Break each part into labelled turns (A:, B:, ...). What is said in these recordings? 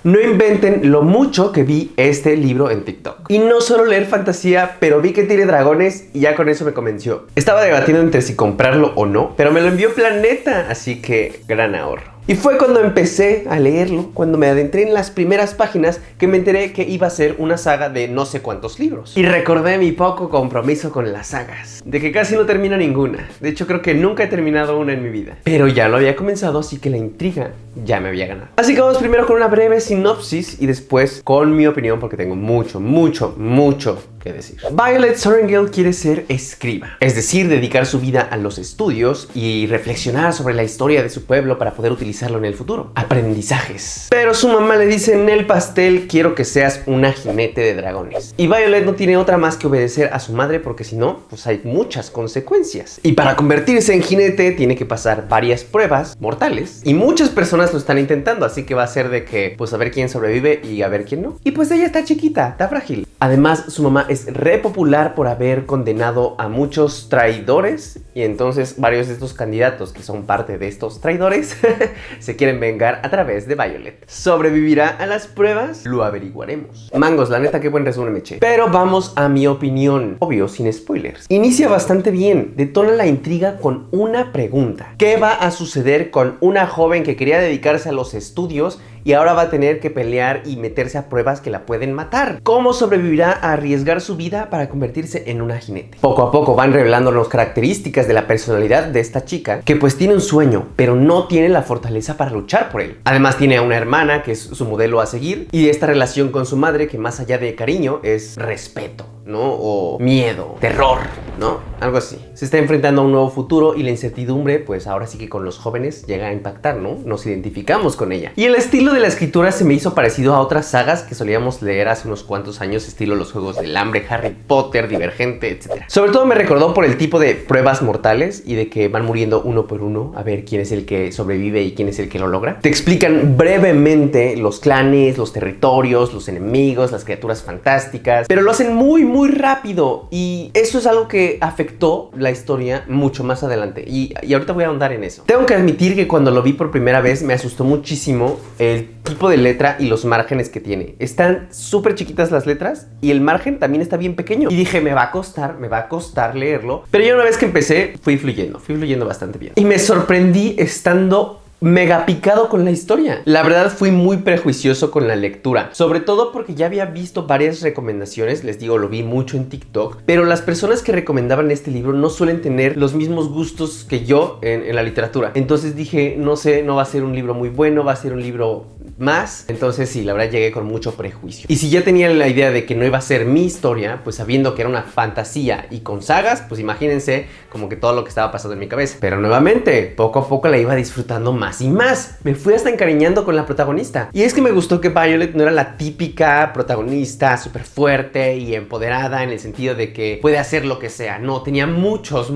A: No inventen lo mucho que vi este libro en TikTok. Y no solo leer fantasía, pero vi que tiene dragones y ya con eso me convenció. Estaba debatiendo entre si comprarlo o no, pero me lo envió Planeta, así que gran ahorro. Y fue cuando empecé a leerlo, cuando me adentré en las primeras páginas, que me enteré que iba a ser una saga de no sé cuántos libros. Y recordé mi poco compromiso con las sagas, de que casi no termino ninguna. De hecho, creo que nunca he terminado una en mi vida. Pero ya lo había comenzado, así que la intriga ya me había ganado. Así que vamos primero con una breve sinopsis y después con mi opinión, porque tengo mucho que decir. Violet Sorrengail quiere ser escriba, es decir, dedicar su vida a los estudios y reflexionar sobre la historia de su pueblo para poder utilizarlo en el futuro. Aprendizajes. Pero su mamá le dice: en el pastel quiero que seas una jinete de dragones. Y Violet no tiene otra más que obedecer a su madre, porque si no, pues hay muchas consecuencias. Y para convertirse en jinete tiene que pasar varias pruebas mortales y muchas personas lo están intentando, así que va a ser de que pues a ver quién sobrevive y a ver quién no. Y pues ella está chiquita, está frágil. Además, su mamá es re popular por haber condenado a muchos traidores, y entonces varios de estos candidatos que son parte de estos traidores se quieren vengar a través de Violet. ¿Sobrevivirá a las pruebas? Lo averiguaremos. Mangos, la neta, qué buen resumen me eché. Pero vamos a mi opinión, obvio, sin spoilers. Inicia bastante bien, detona la intriga con una pregunta: ¿qué va a suceder con una joven que quería dedicarse a los estudios y ahora va a tener que pelear y meterse a pruebas que la pueden matar? ¿Cómo sobrevivirá a arriesgar su vida para convertirse en una jinete? Poco a poco van revelándonos características de la personalidad de esta chica, que pues tiene un sueño, pero no tiene la fortaleza para luchar por él. Además tiene a una hermana que es su modelo a seguir, y esta relación con su madre que más allá de cariño es respeto, ¿no? O miedo, terror, ¿no? Algo así. Se está enfrentando a un nuevo futuro y la incertidumbre, pues ahora sí que con los jóvenes llega a impactar, ¿no? Nos identificamos con ella. Y el estilo de la escritura se me hizo parecido a otras sagas que solíamos leer hace unos cuantos años, estilo Los Juegos del Hambre, Harry Potter, Divergente, etc. Sobre todo me recordó por el tipo de pruebas mortales y de que van muriendo uno por uno a ver quién es el que sobrevive y quién es el que lo logra. Te explican brevemente los clanes, los territorios, los enemigos, las criaturas fantásticas, pero lo hacen muy rápido, y eso es algo que afectó la historia mucho más adelante, y ahorita voy a ahondar en eso. Tengo que admitir que cuando lo vi por primera vez me asustó muchísimo el tipo de letra y los márgenes que tiene. Están súper chiquitas las letras y el margen también está bien pequeño, y dije, me va a costar leerlo, pero ya una vez que empecé fui fluyendo bastante bien, y me sorprendí estando mega picado con la historia. La verdad, fui muy prejuicioso con la lectura, sobre todo porque ya había visto varias recomendaciones. Les digo, lo vi mucho en TikTok, pero las personas que recomendaban este libro no suelen tener los mismos gustos que yo en la literatura. Entonces dije, no sé, no va a ser un libro muy bueno, va a ser un libro más. Entonces sí, la verdad llegué con mucho prejuicio. Y si ya tenía la idea de que no iba a ser mi historia, pues sabiendo que era una fantasía y con sagas, pues imagínense como que todo lo que estaba pasando en mi cabeza. Pero nuevamente, poco a poco la iba disfrutando más y más. Me fui hasta encariñando con la protagonista. Y es que me gustó que Violet no era la típica protagonista súper fuerte y empoderada en el sentido de que puede hacer lo que sea. No, tenía muchos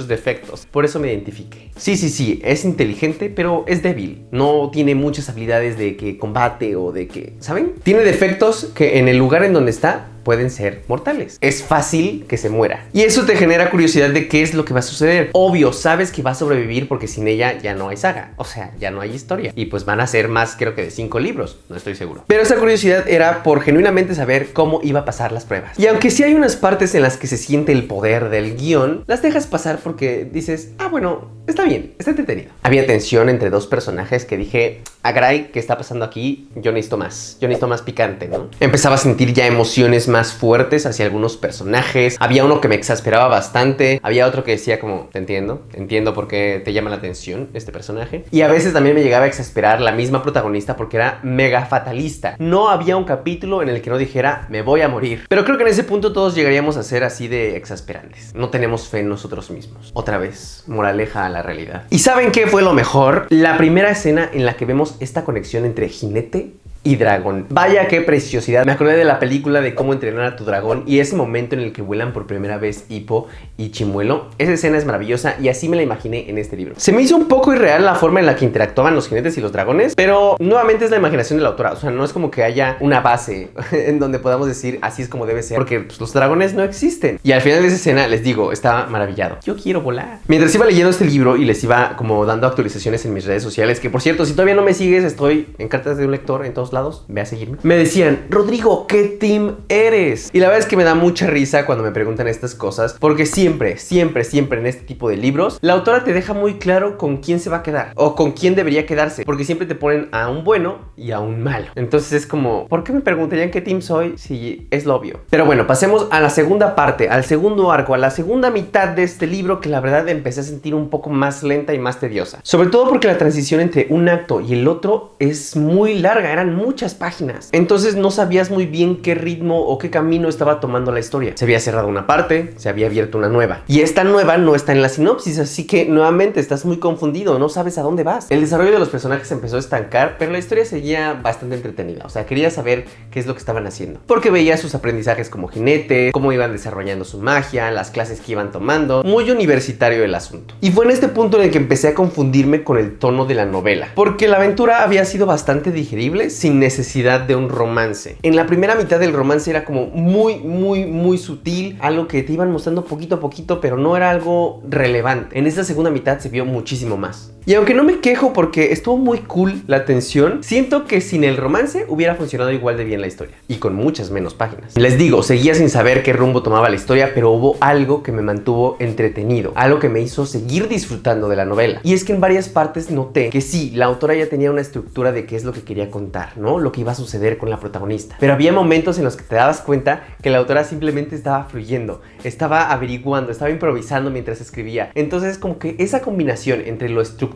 A: defectos. Por eso me identifiqué. Sí, es inteligente, pero es débil. No tiene muchas habilidades de que combate o de que, ¿saben? Tiene defectos que en el lugar en donde está pueden ser mortales. Es fácil que se muera. Y eso te genera curiosidad de qué es lo que va a suceder. Obvio, sabes que va a sobrevivir porque sin ella ya no hay saga. O sea, ya no hay historia. Y pues van a ser más, creo que de 5 libros. No estoy seguro. Pero esa curiosidad era por genuinamente saber cómo iba a pasar las pruebas. Y aunque sí hay unas partes en las que se siente el poder del guión, las dejas pasar porque dices, ah, bueno, está bien, está entretenido. Había tensión entre dos personajes que dije, ah, caray, ¿qué está pasando aquí? Yo necesito más picante, ¿no? Empezaba a sentir ya emociones más fuertes hacia algunos personajes. Había uno que me exasperaba bastante. Había otro que decía como, te entiendo por qué te llama la atención este personaje. Y a veces también me llegaba a exasperar la misma protagonista porque era mega fatalista. No había un capítulo en el que no dijera, me voy a morir. Pero creo que en ese punto todos llegaríamos a ser así de exasperantes. No tenemos fe en nosotros mismos. Otra vez, moraleja a la realidad. ¿Y saben qué fue lo mejor? La primera escena en la que vemos esta conexión entre jinete y dragón. Vaya qué preciosidad. Me acordé de la película de Cómo entrenar a tu dragón y ese momento en el que vuelan por primera vez Hippo y Chimuelo. Esa escena es maravillosa y así me la imaginé en este libro. Se me hizo un poco irreal la forma en la que interactuaban los jinetes y los dragones, pero nuevamente es la imaginación de la autora. O sea, no es como que haya una base en donde podamos decir así es como debe ser, porque pues, los dragones no existen. Y al final de esa escena, les digo, estaba maravillado. Yo quiero volar. Mientras iba leyendo este libro y les iba como dando actualizaciones en mis redes sociales, que por cierto, si todavía no me sigues, estoy en Cartas de un Lector en todos lados, ve a seguirme. Me decían, Rodrigo, ¿qué team eres? Y la verdad es que me da mucha risa cuando me preguntan estas cosas, porque siempre en este tipo de libros, la autora te deja muy claro con quién se va a quedar o con quién debería quedarse, porque siempre te ponen a un bueno y a un malo. Entonces es como, ¿por qué me preguntarían qué team soy si es lo obvio? Pero bueno, pasemos a la segunda parte, al segundo arco, a la segunda mitad de este libro, que la verdad empecé a sentir un poco más lenta y más tediosa. Sobre todo porque la transición entre un acto y el otro es muy larga, eran muchas páginas. Entonces no sabías muy bien qué ritmo o qué camino estaba tomando la historia. Se había cerrado una parte, se había abierto una nueva. Y esta nueva no está en la sinopsis, así que nuevamente estás muy confundido, no sabes a dónde vas. El desarrollo de los personajes empezó a estancar, pero la historia seguía bastante entretenida. O sea, quería saber qué es lo que estaban haciendo, porque veía sus aprendizajes como jinete, cómo iban desarrollando su magia, las clases que iban tomando. Muy universitario el asunto. Y fue en este punto en el que empecé a confundirme con el tono de la novela, porque la aventura había sido bastante digerible sin necesidad de un romance. En la primera mitad del romance era como muy sutil, algo que te iban mostrando poquito a poquito, pero no era algo relevante. En esta segunda mitad se vio muchísimo más. Y aunque no me quejo porque estuvo muy cool la tensión, siento que sin el romance hubiera funcionado igual de bien la historia, y con muchas menos páginas. Les digo, seguía sin saber qué rumbo tomaba la historia, pero hubo algo que me mantuvo entretenido, algo que me hizo seguir disfrutando de la novela. Y es que en varias partes noté que sí, la autora ya tenía una estructura de qué es lo que quería contar, ¿no? Lo que iba a suceder con la protagonista. Pero había momentos en los que te dabas cuenta que la autora simplemente estaba fluyendo, estaba averiguando, estaba improvisando mientras escribía. Entonces como que esa combinación entre lo estructurado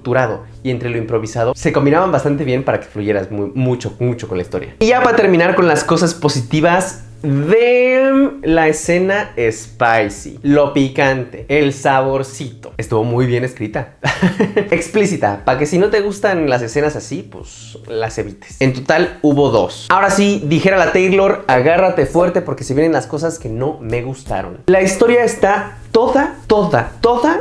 A: y entre lo improvisado se combinaban bastante bien para que fluyeras mucho con la historia. Y ya para terminar con las cosas positivas de la escena spicy, lo picante, el saborcito. Estuvo muy bien escrita. Explícita, para que si no te gustan las escenas así, pues las evites. En total hubo 2. Ahora sí, dijera la Taylor, agárrate fuerte porque se vienen las cosas que no me gustaron. La historia está toda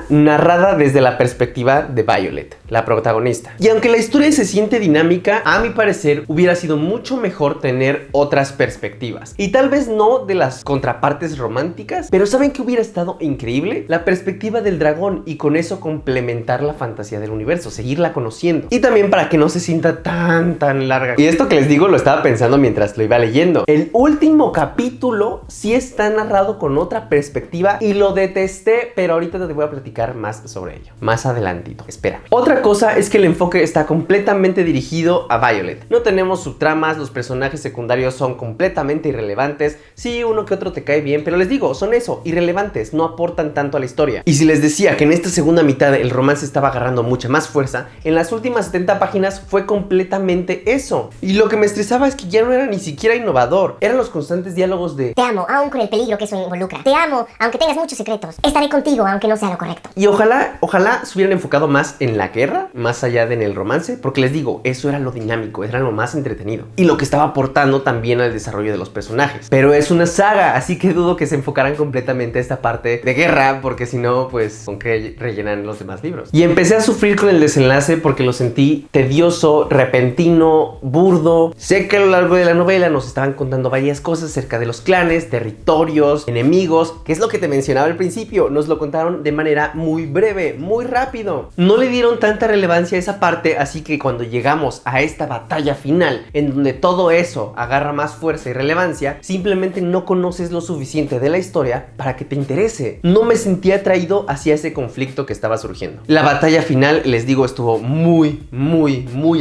A: narrada desde la perspectiva de Violet, la protagonista. Y aunque la historia se siente dinámica, a mi parecer hubiera sido mucho mejor tener otras perspectivas. Y tal vez no de las contrapartes románticas, pero ¿saben qué hubiera estado increíble? La perspectiva del dragón, y con eso complementar la fantasía del universo, seguirla conociendo. Y también para que no se sienta tan larga. Y esto que les digo lo estaba pensando mientras lo iba leyendo. El último capítulo sí está narrado con otra perspectiva y lo detesté, pero ahorita te voy a platicar más sobre ello. Más adelantito, espérame. Otra cosa es que el enfoque está completamente dirigido a Violet. No tenemos subtramas, los personajes secundarios son completamente irrelevantes. Sí, uno que otro te cae bien, pero les digo, son eso, irrelevantes, no aportan tanto a la historia. Y si les decía que en esta segunda mitad el romance estaba agarrando mucha más fuerza, en las últimas 70 páginas fue completamente eso. Y lo que me estresaba es que ya no era ni siquiera innovador. Eran los constantes diálogos de:
B: te amo, aun con el peligro que eso involucra. Te amo, aunque tengas muchos secretos. Estaré contigo, aunque no sea lo correcto.
A: Y ojalá se hubieran enfocado más en la guerra, más allá de en el romance, porque les digo, eso era lo dinámico, era lo más entretenido. Y lo que estaba aportando también al desarrollo de los personajes. Pero es una saga, así que dudo que se enfocaran completamente esta parte de guerra, porque si no, pues, ¿con qué rellenan los demás libros? Y empecé a sufrir con el desenlace porque lo sentí tedioso, repentino, burdo. Sé que a lo largo de la novela nos estaban contando varias cosas acerca de los clanes, territorios, enemigos, que es lo que te mencionaba al principio. Nos lo contaron de manera muy breve, muy rápido. No le dieron tanta relevancia a esa parte, así que cuando llegamos a esta batalla final, en donde todo eso agarra más fuerza y relevancia, simplemente no conoces lo suficiente de la historia para que te interese. No me sentí atraído hacia ese conflicto que estaba surgiendo. La batalla final, les digo, estuvo muy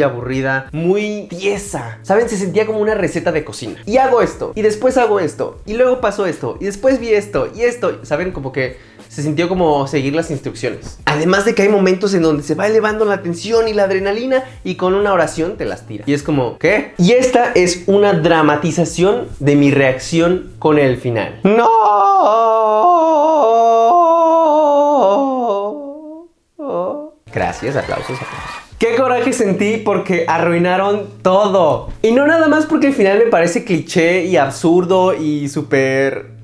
A: aburrida, muy tiesa. ¿Saben? Se sentía como una receta de cocina. Y hago esto, y después hago esto, y luego pasó esto, y después vi esto, y esto. ¿Saben? Como que se sintió como seguir las instrucciones. Además de que hay momentos en donde se va elevando la tensión y la adrenalina y con una oración te las tira. Y es como, ¿qué? Y esta es una dramatización de mi reacción con el final. ¡No! Gracias, aplausos. ¡Qué coraje sentí porque arruinaron todo! Y no nada más porque el final me parece cliché y absurdo y súper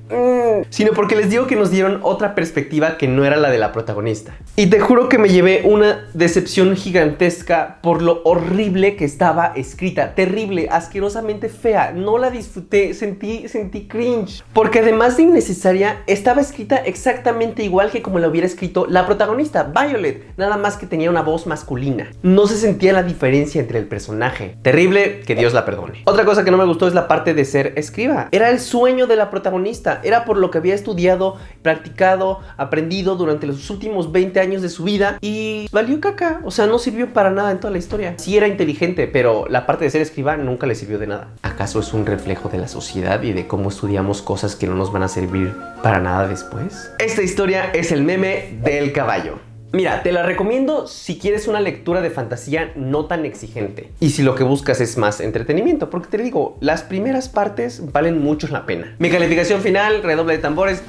A: sino porque les digo que nos dieron otra perspectiva que no era la de la protagonista. Y te juro que me llevé una decepción gigantesca por lo horrible que estaba escrita. Terrible, asquerosamente fea. No la disfruté, sentí cringe. Porque además de innecesaria, estaba escrita exactamente igual que como la hubiera escrito la protagonista, Violet. Nada más que tenía una voz masculina. No se sentía la diferencia entre el personaje. Terrible, que Dios la perdone. Otra cosa que no me gustó es la parte de ser escriba. Era el sueño de la protagonista. Era por lo que había estudiado, practicado, aprendido durante los últimos 20 años de su vida. Y valió caca. O sea, no sirvió para nada en toda la historia. Sí era inteligente, pero la parte de ser escriba nunca le sirvió de nada. ¿Acaso es un reflejo de la sociedad y de cómo estudiamos cosas que no nos van a servir para nada después? Esta historia es el meme del caballo. Mira, te la recomiendo si quieres una lectura de fantasía no tan exigente y si lo que buscas es más entretenimiento, porque te digo, las primeras partes valen mucho la pena. Mi calificación final, redoble de tambores,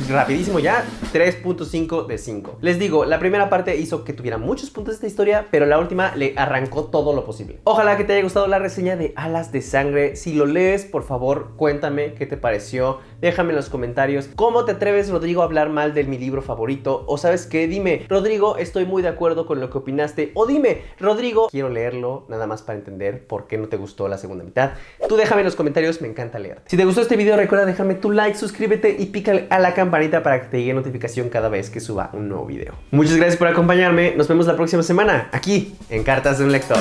A: rapidísimo ya, 3.5 de 5. Les digo, la primera parte hizo que tuviera muchos puntos de esta historia, pero la última le arrancó todo lo posible. Ojalá que te haya gustado la reseña de Alas de Sangre. Si lo lees, por favor, cuéntame qué te pareció. Déjame en los comentarios cómo te atreves, Rodrigo, a hablar mal de mi libro favorito. O sabes qué, dime, Rodrigo, estoy muy de acuerdo con lo que opinaste. O dime, Rodrigo, quiero leerlo nada más para entender por qué no te gustó la segunda mitad. Tú déjame en los comentarios, me encanta leer. Si te gustó este video, recuerda dejarme tu like, suscríbete y pícale a la campanita para que te llegue notificación cada vez que suba un nuevo video. Muchas gracias por acompañarme. Nos vemos la próxima semana aquí en Cartas de un Lector.